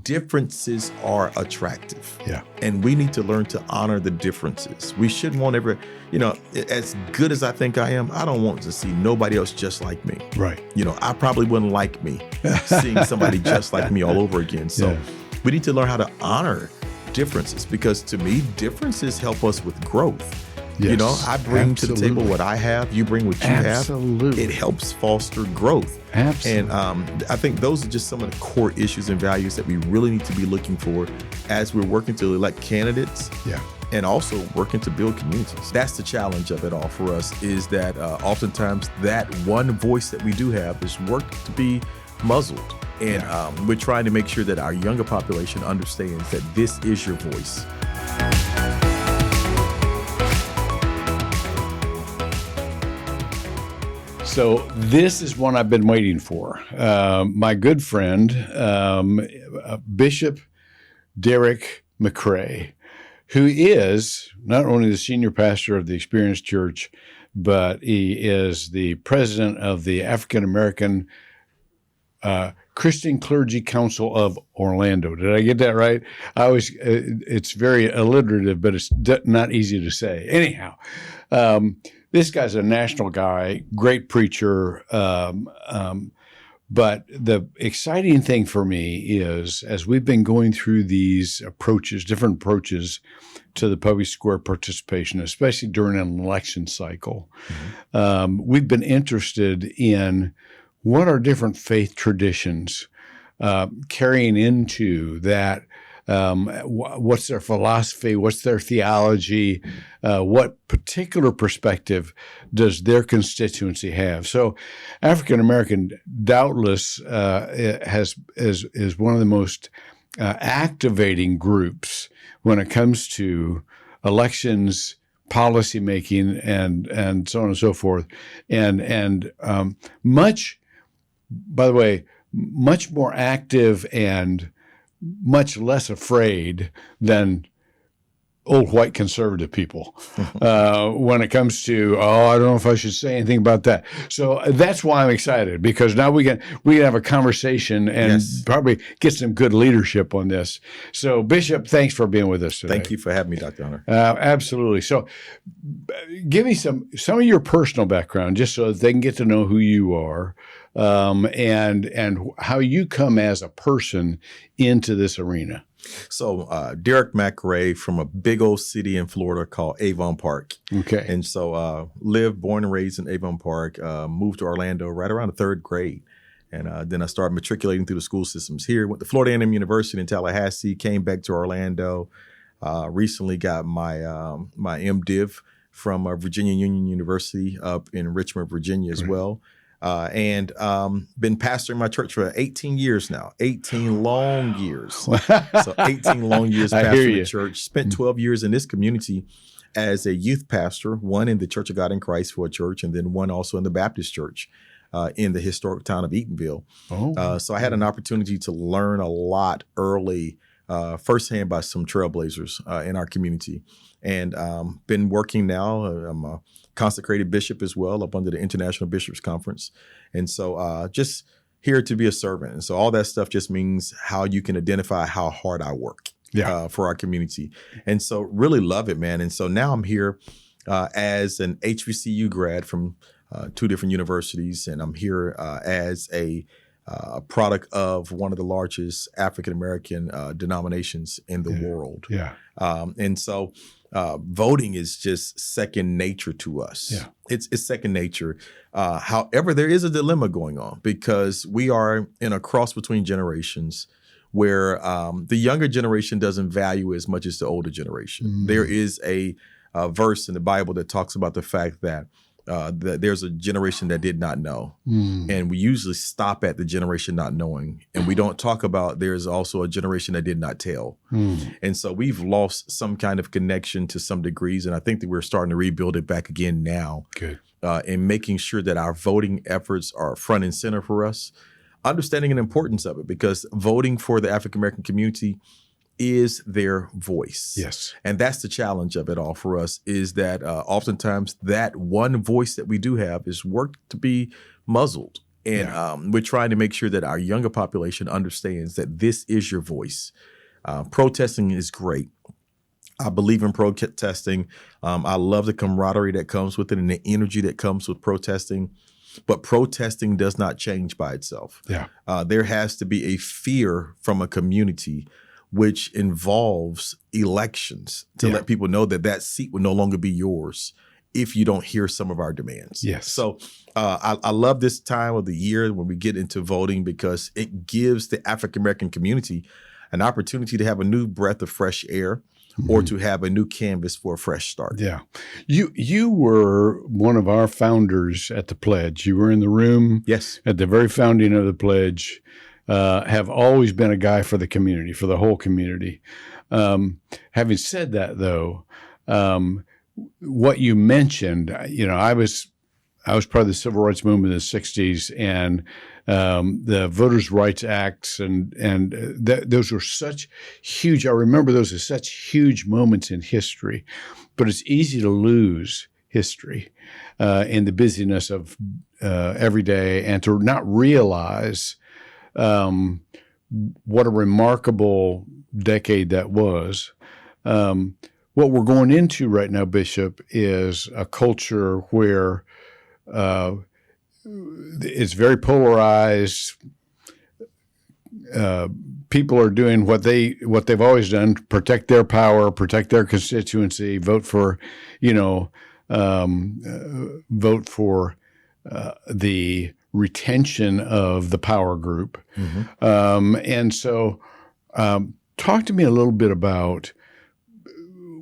differences are attractive. Yeah. And we need to learn to honor the differences. We shouldn't want as good as I think I am, I don't want to see nobody else just like me. Right. I probably wouldn't like me seeing somebody just like me all over again. So we need to learn how to honor differences, because to me, differences help us with growth. Yes, I bring to the table what I have, you bring what you have. It helps foster growth. Absolutely. And I think those are just some of the core issues and values that we really need to be looking for as we're working to elect candidates. Yeah. And also working to build communities. That's the challenge of it all for us, is that oftentimes that one voice that we do have is worked to be muzzled. And we're trying to make sure that our younger population understands that this is your voice. So this is one I've been waiting for. My good friend, Bishop Derek McRae, who is not only the senior pastor of the Experience Church, but he is the president of the African American Christian Clergy Council of Orlando. Did I get that right? It's very alliterative, but it's not easy to say. Anyhow, this guy's a national guy, great preacher. But the exciting thing for me is, as we've been going through these different approaches to the public square participation, especially during an election cycle, we've been interested in what are different faith traditions carrying into that. What's their philosophy? What's their theology? What particular perspective does their constituency have? So, African American doubtless is one of the most activating groups when it comes to elections, policy making, and so on and so forth, and much, by the way, much more active and much less afraid than old white conservative people when it comes to, I don't know if I should say anything about that. So that's why I'm excited, because now we can have a conversation and probably get some good leadership on this. So Bishop, thanks for being with us today. Thank you for having me, Dr. Hunter. Absolutely. So give me some of your personal background, just so that they can get to know who you are. And how you come as a person into this arena. So Derek McRae from a big old city in Florida called Avon Park. Okay. And so born and raised in Avon Park, moved to Orlando right around the third grade. And then I started matriculating through the school systems here. Went to Florida A&M University in Tallahassee, came back to Orlando, recently got my MDiv from Virginia Union University up in Richmond, Virginia as well. And been pastoring my church for 18 years now, 18 long years. So 18 long years pastoring the church, spent 12 years in this community as a youth pastor, one in the Church of God in Christ for a church, and then one also in the Baptist church in the historic town of Eatonville. So I had an opportunity to learn a lot early, firsthand by some trailblazers in our community. And been working now. I'm a consecrated bishop as well, up under the International Bishops Conference. And so just here to be a servant. And so all that stuff just means how you can identify how hard I work for our community. And so really love it, man. And so now I'm here as an HBCU grad from 2 different universities. And I'm here as a product of one of the largest African-American denominations in the world. And so voting is just second nature to us. It's second nature. However, there is a dilemma going on, because we are in a cross between generations where the younger generation doesn't value as much as the older generation. There is a verse in the Bible that talks about the fact that there's a generation that did not know. And we usually stop at the generation not knowing. And we don't talk about there's also a generation that did not tell. And so we've lost some kind of connection to some degrees. And I think that we're starting to rebuild it back again now. And making sure that our voting efforts are front and center for us. Understanding the importance of it, because voting for the African-American community is their voice. And that's the challenge of it all for us, is that oftentimes that one voice that we do have is worked to be muzzled. And we're trying to make sure that our younger population understands that this is your voice. Protesting is great. I believe in protesting. I love the camaraderie that comes with it and the energy that comes with protesting. But protesting does not change by itself. Yeah. There has to be a fear from a community, which involves elections to let people know that that seat will no longer be yours if you don't hear some of our demands. Yes. So I love this time of the year when we get into voting because it gives the African-American community an opportunity to have a new breath of fresh air or to have a new canvas for a fresh start. Yeah. You were one of our founders at the pledge. You were in the room at the very founding of the pledge, have always been a guy for the community, for the whole community. Having said that, though, what you mentioned, I was part of the civil rights movement in the 60s, and the Voters' Rights Acts, and those were such huge. I remember those as such huge moments in history, but it's easy to lose history in the busyness of every day, and to not realize what a remarkable decade that was. What we're going into right now, Bishop, is a culture where it's very polarized. People are doing what they've always done: protect their power, protect their constituency, vote for the retention of the power group. And so, talk to me a little bit about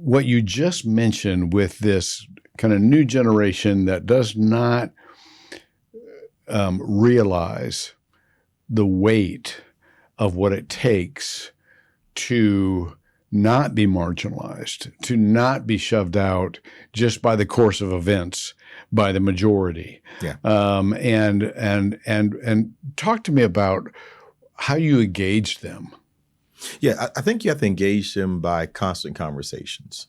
what you just mentioned with this kind of new generation that does not realize the weight of what it takes to not be marginalized, to not be shoved out just by the course of events by the majority. Yeah. And talk to me about how you engage them. Yeah, I think you have to engage them by constant conversations.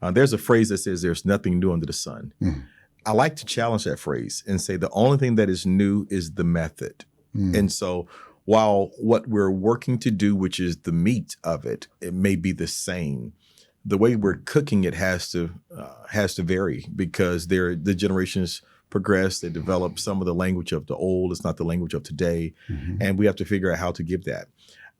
There's a phrase that says there's nothing new under the sun. I like to challenge that phrase and say the only thing that is new is the method. And so while what we're working to do, which is the meat of it, it may be the same, the way we're cooking it has to vary because the generations progress. They develop some of the language of the old. It's not the language of today. And we have to figure out how to give that.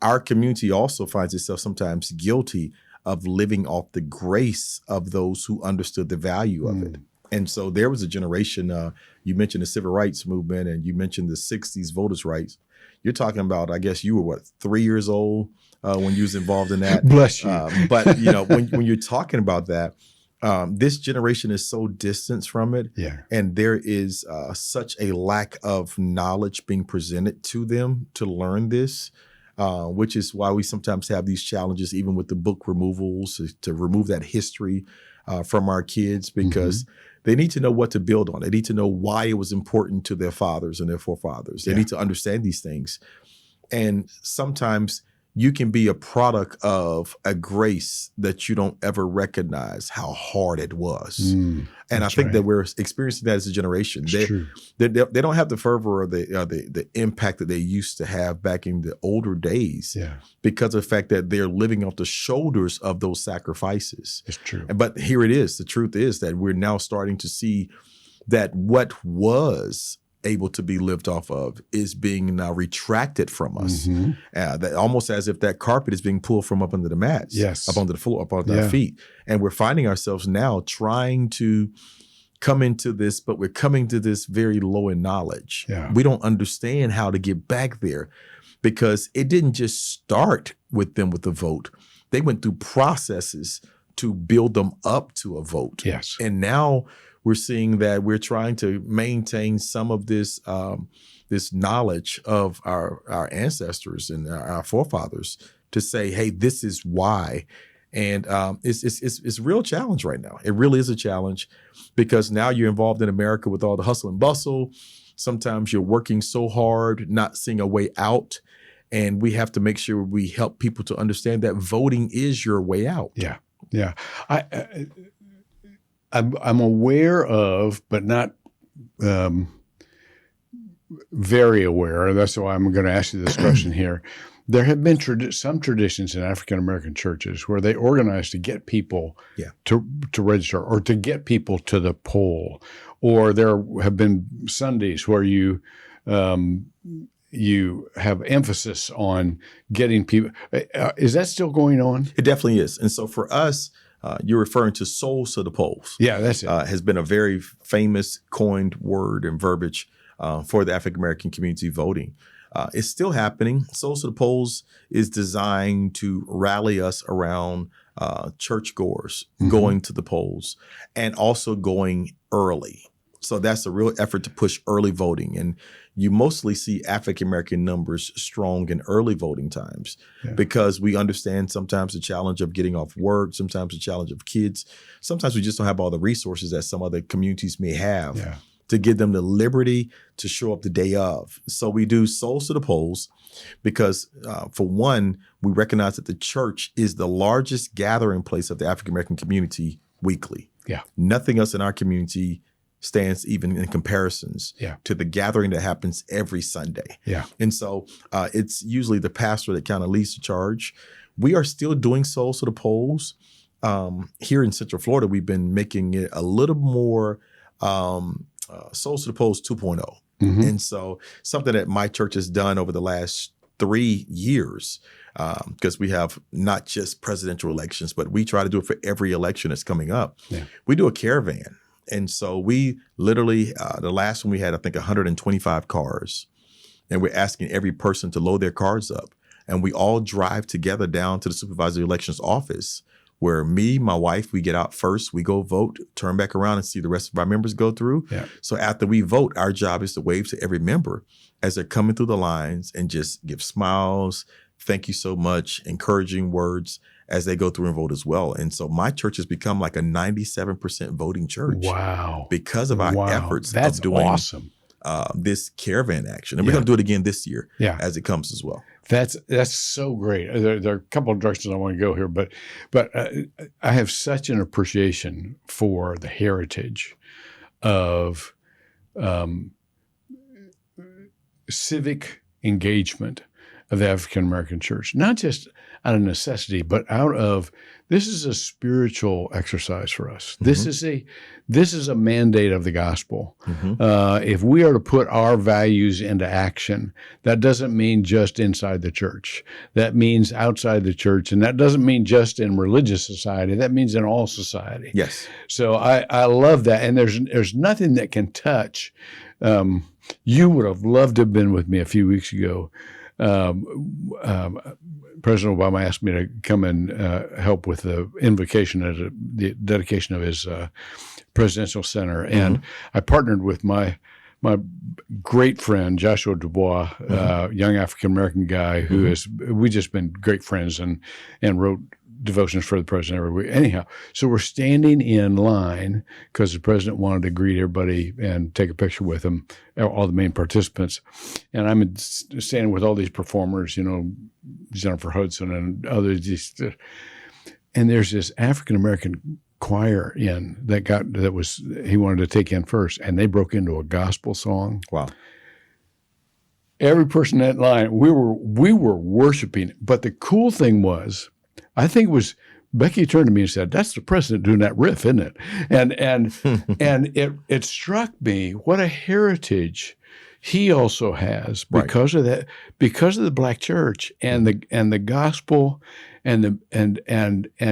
Our community also finds itself sometimes guilty of living off the grace of those who understood the value of it. And so there was a generation, you mentioned the civil rights movement and you mentioned the 60s voters' rights. You're talking about, I guess you were 3 years old when you was involved in that. Bless you. But when you're talking about that, this generation is so distant from it. Yeah. And there is such a lack of knowledge being presented to them to learn this. Which is why we sometimes have these challenges, even with the book removals, to remove that history from our kids, because they need to know what to build on. They need to know why it was important to their fathers and their forefathers. They need to understand these things. And sometimes you can be a product of a grace that you don't ever recognize how hard it was. And I think that we're experiencing that as a generation. They don't have the fervor or the impact that they used to have back in the older days because of the fact that they're living off the shoulders of those sacrifices. It's true. But here it is. The truth is that we're now starting to see that what was able to be lived off of is being now retracted from us. That almost as if that carpet is being pulled from up under the mats, up under the floor, up under our feet. And we're finding ourselves now trying to come into this, but we're coming to this very low in knowledge. We don't understand how to get back there because it didn't just start with them with the vote. They went through processes to build them up to a vote. And now we're seeing that we're trying to maintain some of this this knowledge of our ancestors and our forefathers to say, hey, this is why. And it's a real challenge right now. It really is a challenge because now you're involved in America with all the hustle and bustle. Sometimes you're working so hard, not seeing a way out. And we have to make sure we help people to understand that voting is your way out. Yeah. I'm aware of, but not very aware, and that's why I'm going to ask you this question here. There have been some traditions in African American churches where they organize to get people to register, or to get people to the poll, or there have been Sundays where you have emphasis on getting people. Is that still going on? It definitely is. And so for us, you're referring to souls to the polls. Yeah, that's it. Has been a very famous coined word and verbiage for the African American community voting. It's still happening. Souls to the Polls is designed to rally us around churchgoers going to the polls and also going early. So that's a real effort to push early voting. And you mostly see African American numbers strong in early voting times because we understand sometimes the challenge of getting off work, sometimes the challenge of kids. Sometimes we just don't have all the resources that some other communities may have to give them the liberty to show up the day of. So we do Souls to the Polls because, for one, we recognize that the church is the largest gathering place of the African American community weekly. Yeah. Nothing else in our community stands even in comparisons to the gathering that happens every Sunday. Yeah. And so it's usually the pastor that kind of leads the charge. We are still doing Souls to the Polls. Here in Central Florida, we've been making it a little more Souls to the Polls 2.0. And so something that my church has done over the last 3 years, because we have not just presidential elections, but we try to do it for every election that's coming up. Yeah. We do a caravan. And so we literally, the last one we had, I think 125 cars, and we're asking every person to load their cars up. And we all drive together down to the supervisory elections office where me, my wife, we get out first, we go vote, turn back around and see the rest of our members go through. Yeah. So after we vote, our job is to wave to every member as they're coming through the lines and just give smiles, thank you so much, encouraging words as they go through and vote as well. And so my church has become like a 97% voting church. Wow. Because of our efforts That's of doing awesome. This caravan action. And we're going to do it again this year as it comes as well. That's so great. There are a couple of directions I want to go here, but I have such an appreciation for the heritage of civic engagement of the African American church, not just out of necessity, but out of, this is a spiritual exercise for us. Mm-hmm. This is a mandate of the gospel. Mm-hmm. If we are to put our values into action, that doesn't mean just inside the church. That means outside the church, and that doesn't mean just in religious society. That means in all society. Yes. So I love that, and there's nothing that can touch. You would have loved to have been with me a few weeks ago. President Obama asked me to come and help with the invocation at the dedication of his presidential center, and I partnered with my great friend Joshua Dubois, young African American guy who we just been great friends and wrote devotions for the president every week. Anyhow, so we're standing in line because the president wanted to greet everybody and take a picture with them, all the main participants. And I'm standing with all these performers, Jennifer Hudson and others. And there's this African American choir that he wanted to take in first, and they broke into a gospel song. Wow. Every person in that line, we were worshiping. But the cool thing was, I think it was Becky turned to me and said, "That's the president doing that riff, isn't it?" And it struck me what a heritage he also has because of that, because of the Black church and the gospel and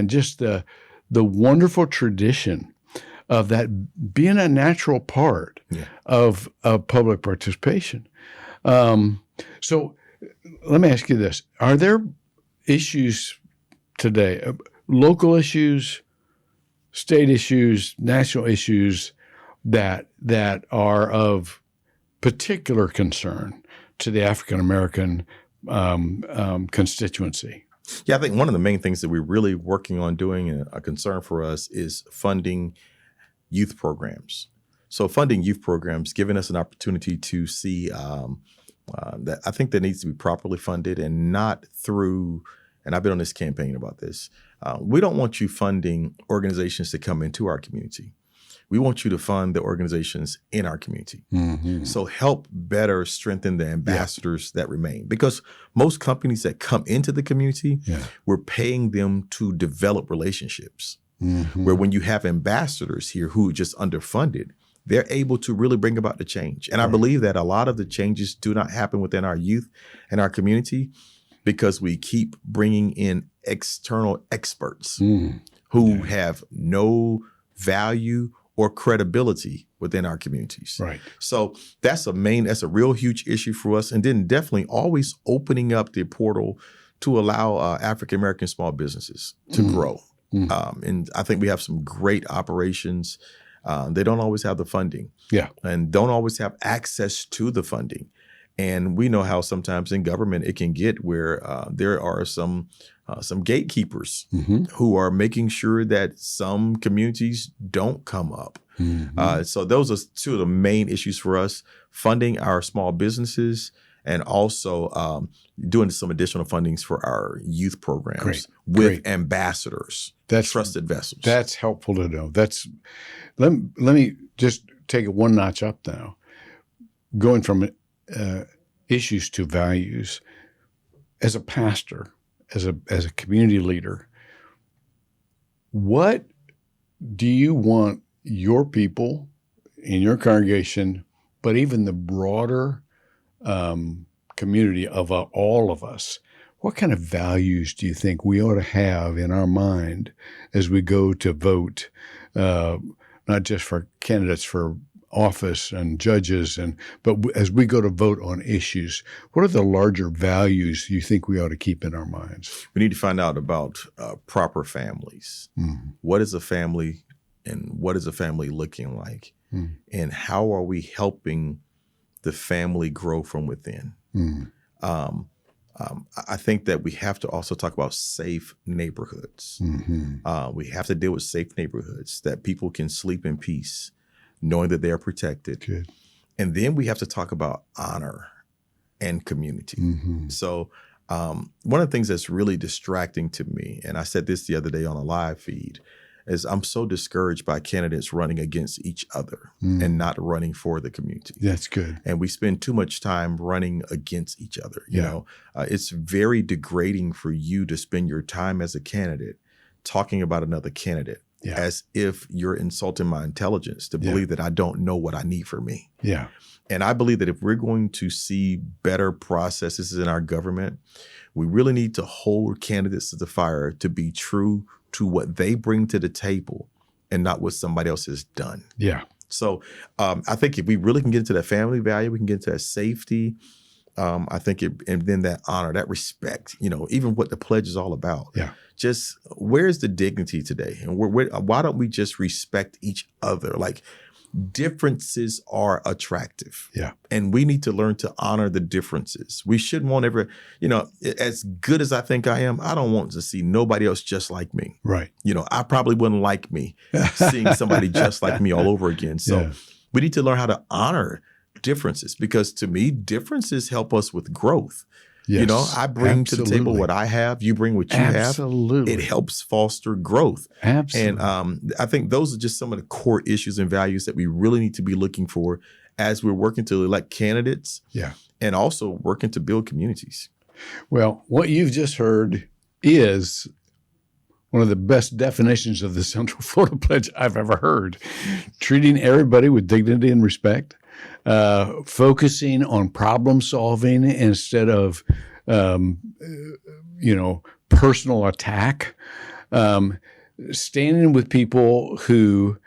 just the wonderful tradition of that being a natural part of public participation. So let me ask you this: are there issues today, local issues, state issues, national issues that are of particular concern to the African American constituency? Yeah, I think one of the main things that we're really working on doing, a concern for us, is funding youth programs. So funding youth programs, giving us an opportunity to see that I think that needs to be properly funded and not through. And I've been on this campaign about this. We don't want you funding organizations to come into our community. We want you to fund the organizations in our community. Mm-hmm. So help better strengthen the ambassadors that remain. Because most companies that come into the community, we're paying them to develop relationships. Mm-hmm. Where when you have ambassadors here who are just underfunded, they're able to really bring about the change. And I believe that a lot of the changes do not happen within our youth and our community because we keep bringing in external experts who have no value or credibility within our communities. Right. So that's a real huge issue for us. And then definitely always opening up the portal to allow African-American small businesses to grow. And I think we have some great operations. They don't always have the funding and don't always have access to the funding. And we know how sometimes in government it can get where there are some gatekeepers who are making sure that some communities don't come up. So those are two of the main issues for us: funding our small businesses and also doing some additional fundings for our youth programs with ambassadors, trusted vessels. That's helpful to know. Let me just take it one notch up now. Going from issues to values, as a pastor, as a community leader, what do you want your people in your congregation, but even the broader community of all of us, what kind of values do you think we ought to have in our mind as we go to vote, not just for candidates for office and judges, but as we go to vote on issues? What are the larger values you think we ought to keep in our minds? We need to find out about proper families. What is a family and what is a family looking like? And how are we helping the family grow from within? I think that we have to also talk about safe neighborhoods. We have to deal with safe neighborhoods that people can sleep in peace, knowing that they are protected. Good. And then we have to talk about honor and community. So one of the things that's really distracting to me, and I said this the other day on a live feed, is I'm so discouraged by candidates running against each other and not running for the community. That's good. And we spend too much time running against each other. You know, it's very degrading for you to spend your time as a candidate talking about another candidate as if you're insulting my intelligence to believe that I don't know what I need for me. And I believe that if we're going to see better processes in our government, we really need to hold candidates to the fire to be true to what they bring to the table and not what somebody else has done. So I think if we really can get into that family value, we can get into that safety. I think and then that honor, that respect, even what the pledge is all about. Just where's the dignity today? And why don't we just respect each other? Like, differences are attractive. And we need to learn to honor the differences. We shouldn't want as good as I think I am, I don't want to see nobody else just like me. I probably wouldn't like me seeing somebody just like me all over again. So we need to learn how to honor differences, because to me, differences help us with growth. I bring to the table what I have. You bring what you have. It helps foster growth. And I think those are just some of the core issues and values that we really need to be looking for as we're working to elect candidates and also working to build communities. Well, what you've just heard is one of the best definitions of the Central Florida Pledge I've ever heard. Treating everybody with dignity and respect. Focusing on problem solving instead of, personal attack. Standing with people who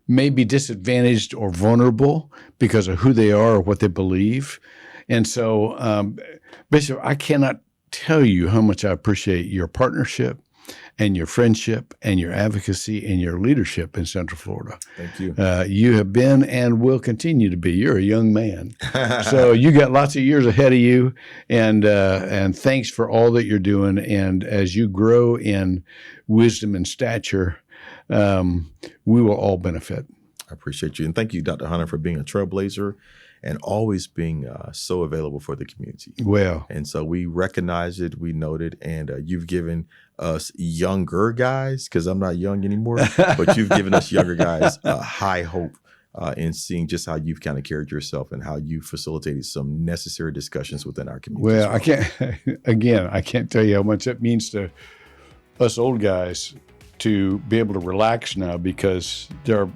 may be disadvantaged or vulnerable because of who they are or what they believe. And so, Bishop, I cannot tell you how much I appreciate your partnership and your friendship and your advocacy and your leadership in Central Florida. Thank you. You have been and will continue to be. You're a young man. So you got lots of years ahead of you, and thanks for all that you're doing. And as you grow in wisdom and stature, we will all benefit. I appreciate you. And thank you, Dr. Hunter, for being a trailblazer and always being so available for the community. Well. And so we recognize it, we note it, and you've given us younger guys, because I'm not young anymore, but you've given us younger guys high hope in seeing just how you've kind of carried yourself and how you facilitated some necessary discussions within our community. Well, I can't tell you how much it means to us old guys to be able to relax now, because there are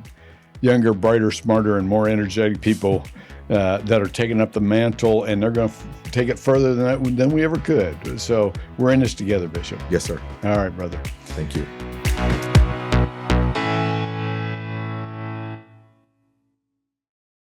younger, brighter, smarter, and more energetic people that are taking up the mantle, and they're going to take it further than we ever could. So we're in this together, Bishop. Yes, sir. All right, brother. Thank you.